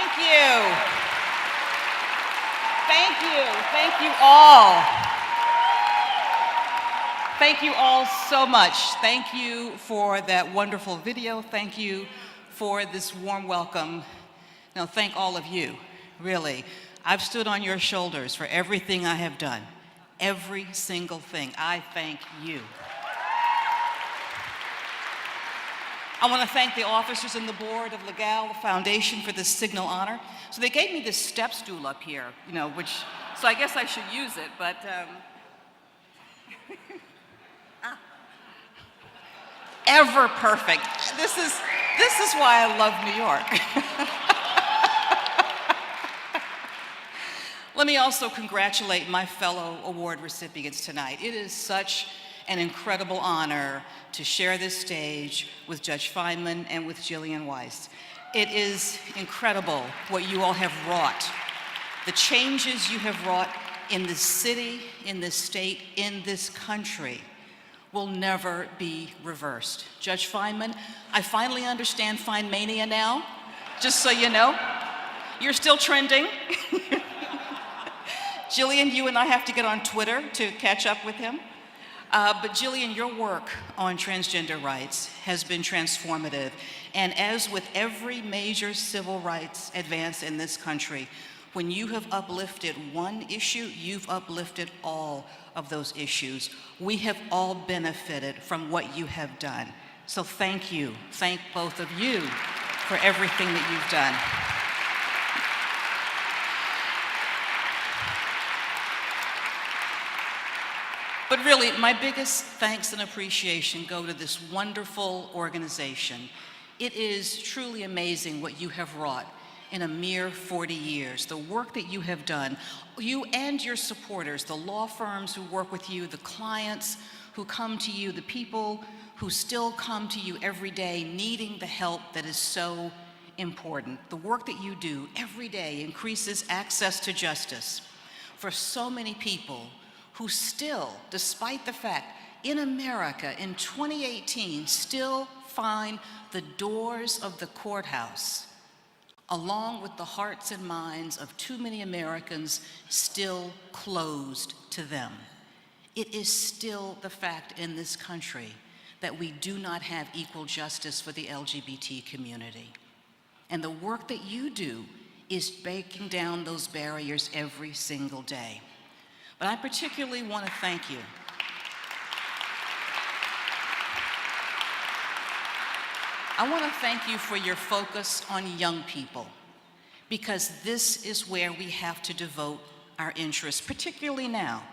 Thank you. Thank you. Thank you all. Thank you all so much. Thank you for that wonderful video. Thank you for this warm welcome. Now, thank all of you, really. I've stood on your shoulders for everything I have done. Every single thing. I thank you. I want to thank the officers and the board of LeGaL, the foundation, for this signal honor. So they gave me this step stool up here, so I guess I should use it, but ever perfect. This is why I love New York. Let me also congratulate my fellow award recipients tonight. It is such an incredible honor to share this stage with Judge Feynman and with Jillian Weiss. It is incredible what you all have wrought. The changes you have wrought in this city, in this state, in this country will never be reversed. Judge Feynman, I finally understand Feynmania now, just so you know. You're still trending. Jillian, you and I have to get on Twitter to catch up with him. But Jillian, your work on transgender rights has been transformative. And as with every major civil rights advance in this country, when you have uplifted one issue, you've uplifted all of those issues. We have all benefited from what you have done. So thank you. Thank both of you for everything that you've done. But really, my biggest thanks and appreciation go to this wonderful organization. It is truly amazing what you have wrought in a mere 40 years. The work that you have done, you and your supporters, the law firms who work with you, the clients who come to you, the people who still come to you every day needing the help that is so important. The work that you do every day increases access to justice for so many people who still, despite the fact in America in 2018, still find the doors of the courthouse, along with the hearts and minds of too many Americans, still closed to them. It is still the fact in this country that we do not have equal justice for the LGBT community. And the work that you do is breaking down those barriers every single day. But I particularly want to thank you. I want to thank you for your focus on young people, because this is where we have to devote our interests, particularly now,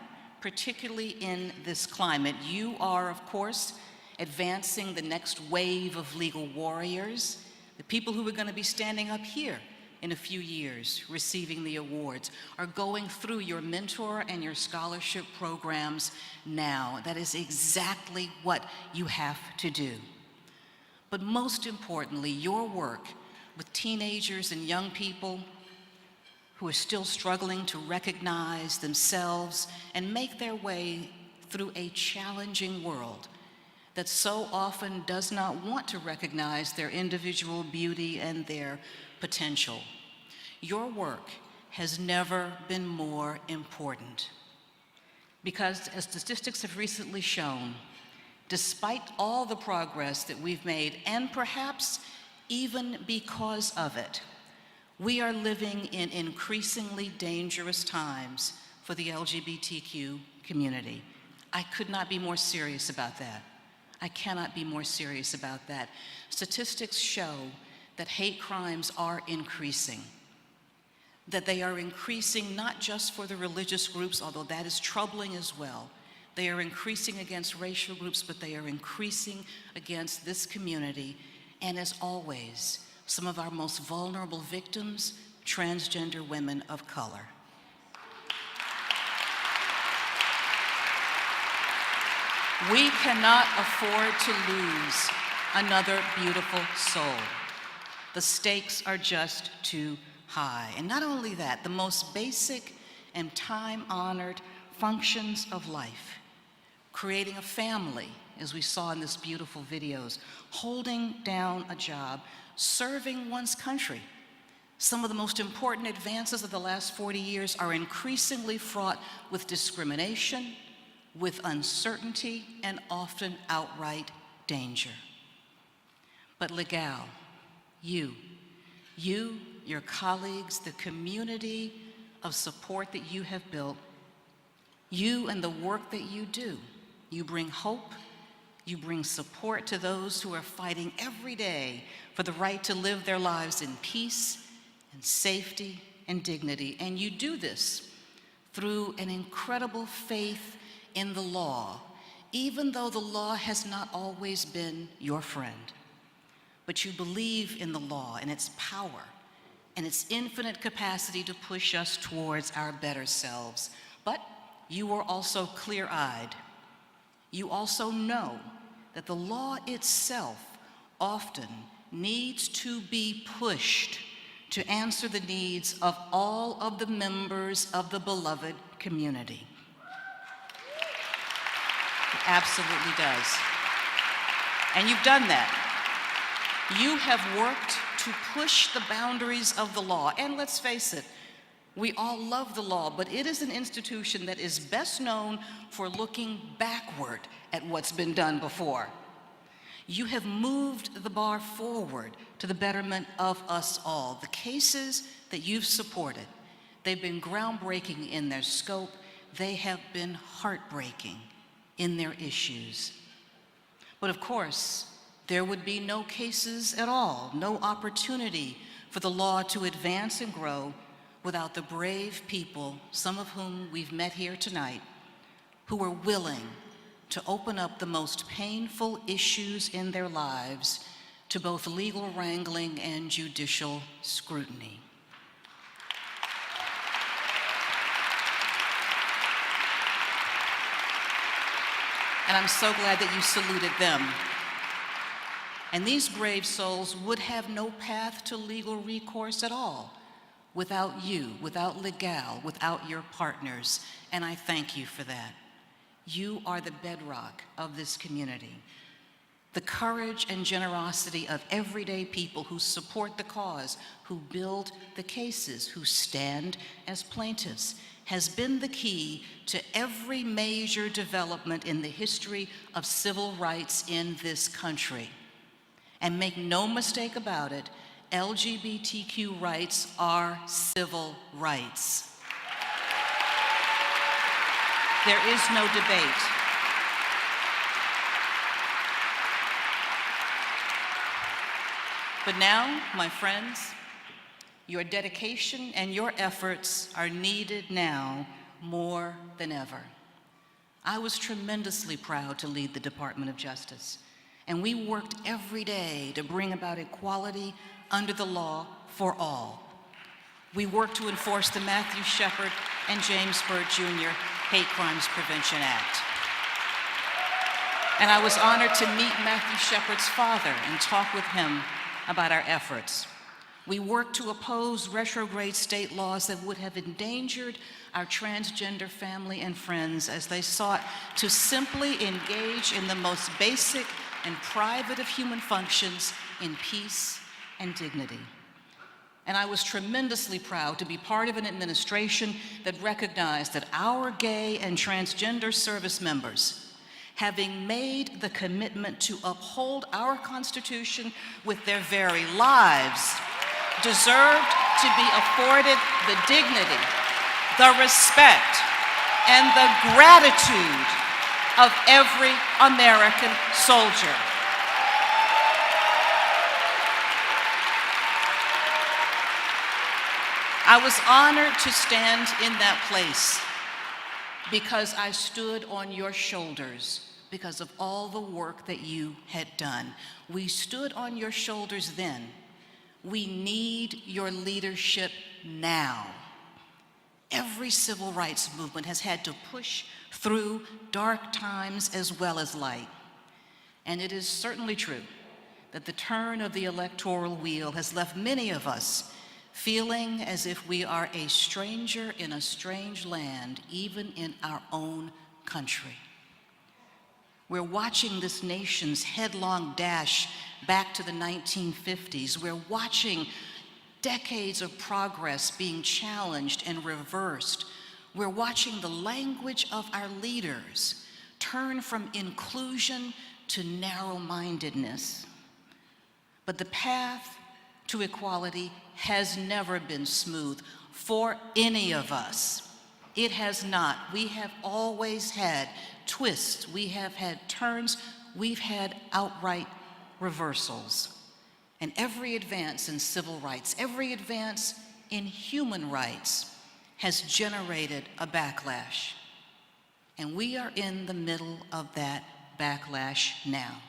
particularly in this climate. You are, of course, advancing the next wave of legal warriors, the people who are going to be standing up here in a few years receiving the awards, are going through your mentor and your scholarship programs now. That is exactly what you have to do. But most importantly, your work with teenagers and young people who are still struggling to recognize themselves and make their way through a challenging world that so often does not want to recognize their individual beauty and their potential. Your work has never been more important, because as statistics have recently shown, despite all the progress that we've made, and perhaps even because of it, we are living in increasingly dangerous times for the LGBTQ community. I could not be more serious about that. I cannot be more serious about that. Statistics show that hate crimes are increasing, that they are increasing not just for the religious groups, although that is troubling as well. They are increasing against racial groups, but they are increasing against this community, and as always, some of our most vulnerable victims, transgender women of color. We cannot afford to lose another beautiful soul. The stakes are just too high. And not only that, the most basic and time-honored functions of life, creating a family, as we saw in these beautiful videos, holding down a job, serving one's country, Some of the most important advances of the last 40 years are increasingly fraught with discrimination, with uncertainty, and often outright danger. But LeGaL, you, your colleagues, the community of support that you have built, you and the work that you do, you bring hope, you bring support to those who are fighting every day for the right to live their lives in peace and safety and dignity. And you do this through an incredible faith in the law, even though the law has not always been your friend. But you believe in the law and its power and its infinite capacity to push us towards our better selves. But you are also clear-eyed. You also know that the law itself often needs to be pushed to answer the needs of all of the members of the beloved community. It absolutely does. And you've done that. You have worked to push the boundaries of the law. And let's face it, we all love the law, but it is an institution that is best known for looking backward at what's been done before. You have moved the bar forward to the betterment of us all. The cases that you've supported, they've been groundbreaking in their scope. They have been heartbreaking in their issues. But of course, there would be no cases at all, no opportunity for the law to advance and grow without the brave people, some of whom we've met here tonight, who are willing to open up the most painful issues in their lives to both legal wrangling and judicial scrutiny. And I'm so glad that you saluted them. And these brave souls would have no path to legal recourse at all without you, without LeGaL, without your partners, and I thank you for that. You are the bedrock of this community. The courage and generosity of everyday people who support the cause, who build the cases, who stand as plaintiffs, has been the key to every major development in the history of civil rights in this country. And make no mistake about it, LGBTQ rights are civil rights. There is no debate. But now, my friends, your dedication and your efforts are needed now more than ever. I was tremendously proud to lead the Department of Justice, and we worked every day to bring about equality under the law for all. We worked to enforce the Matthew Shepard and James Byrd Jr. Hate Crimes Prevention Act. And I was honored to meet Matthew Shepard's father and talk with him about our efforts. We worked to oppose retrograde state laws that would have endangered our transgender family and friends as they sought to simply engage in the most basic and private of human functions in peace and dignity. And I was tremendously proud to be part of an administration that recognized that our gay and transgender service members, having made the commitment to uphold our Constitution with their very lives, deserved to be afforded the dignity, the respect, and the gratitude of every American soldier. I was honored to stand in that place because I stood on your shoulders because of all the work that you had done. We stood on your shoulders then. We need your leadership now. Every civil rights movement has had to push through dark times as well as light. And it is certainly true that the turn of the electoral wheel has left many of us feeling as if we are a stranger in a strange land, even in our own country. We're watching this nation's headlong dash back to the 1950s. We're watching decades of progress being challenged and reversed. We're watching the language of our leaders turn from inclusion to narrow-mindedness. But the path to equality has never been smooth for any of us. It has not. We have always had twists. We have had turns. We've had outright reversals. And every advance in civil rights, every advance in human rights has generated a backlash. And we are in the middle of that backlash now,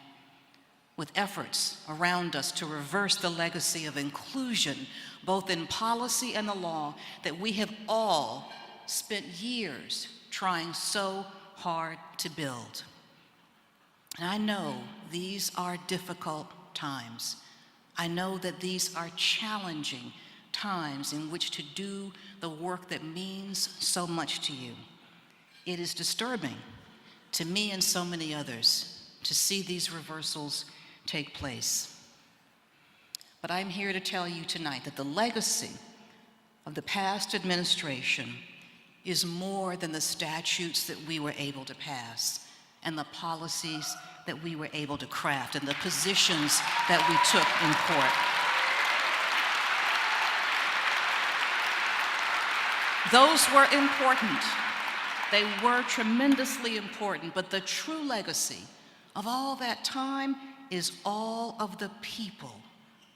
with efforts around us to reverse the legacy of inclusion, both in policy and the law, that we have all spent years trying so hard to build. And I know these are difficult times. I know that these are challenging times in which to do the work that means so much to you. It is disturbing to me and so many others to see these reversals take place. But I'm here to tell you tonight that the legacy of the past administration is more than the statutes that we were able to pass and the policies that we were able to craft and the positions that we took in court. Those were important. They were tremendously important, but the true legacy of all that time is all of the people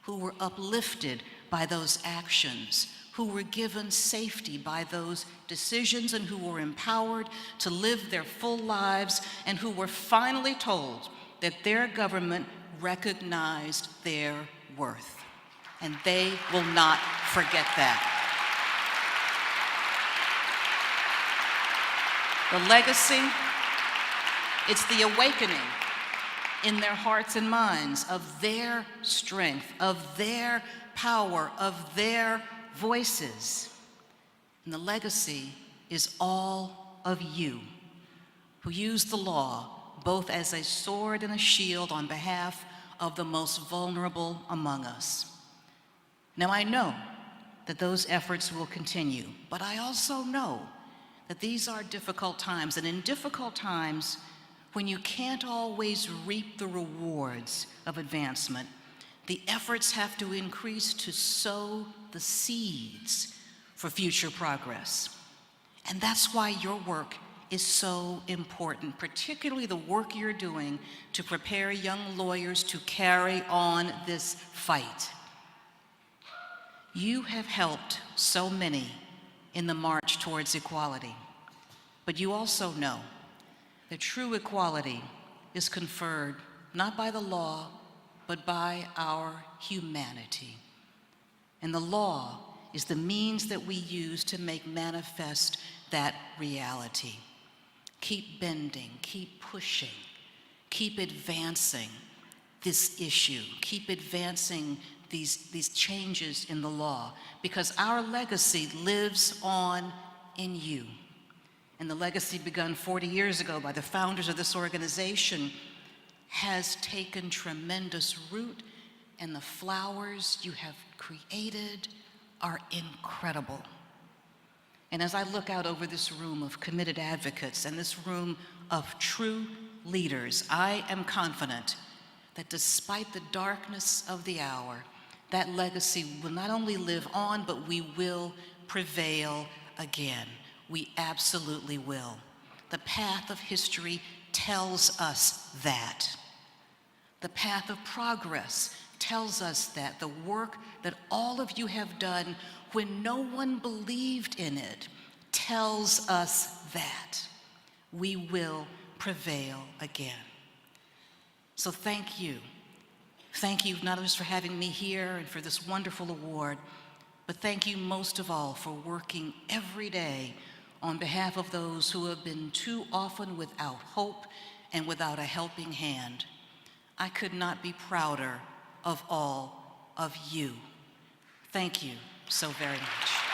who were uplifted by those actions, who were given safety by those decisions, and who were empowered to live their full lives, and who were finally told that their government recognized their worth. And they will not forget that. The legacy, it's the awakening in their hearts and minds of their strength, of their power, of their voices. And the legacy is all of you who use the law both as a sword and a shield on behalf of the most vulnerable among us. Now, I know that those efforts will continue, but I also know that these are difficult times, and in difficult times, when you can't always reap the rewards of advancement, the efforts have to increase to sow the seeds for future progress. And that's why your work is so important, particularly the work you're doing to prepare young lawyers to carry on this fight. You have helped so many in the march towards equality, but you also know that true equality is conferred not by the law, but by our humanity. And the law is the means that we use to make manifest that reality. Keep bending, keep pushing, keep advancing this issue, keep advancing these changes in the law, because our legacy lives on in you. And the legacy begun 40 years ago by the founders of this organization has taken tremendous root, and the flowers you have created are incredible. And as I look out over this room of committed advocates and this room of true leaders, I am confident that despite the darkness of the hour, that legacy will not only live on, but we will prevail again. We absolutely will. The path of history tells us that. The path of progress tells us that. The work that all of you have done when no one believed in it tells us that. We will prevail again. So thank you. Thank you not just for having me here and for this wonderful award, but thank you most of all for working every day on behalf of those who have been too often without hope and without a helping hand. I could not be prouder of all of you. Thank you so very much.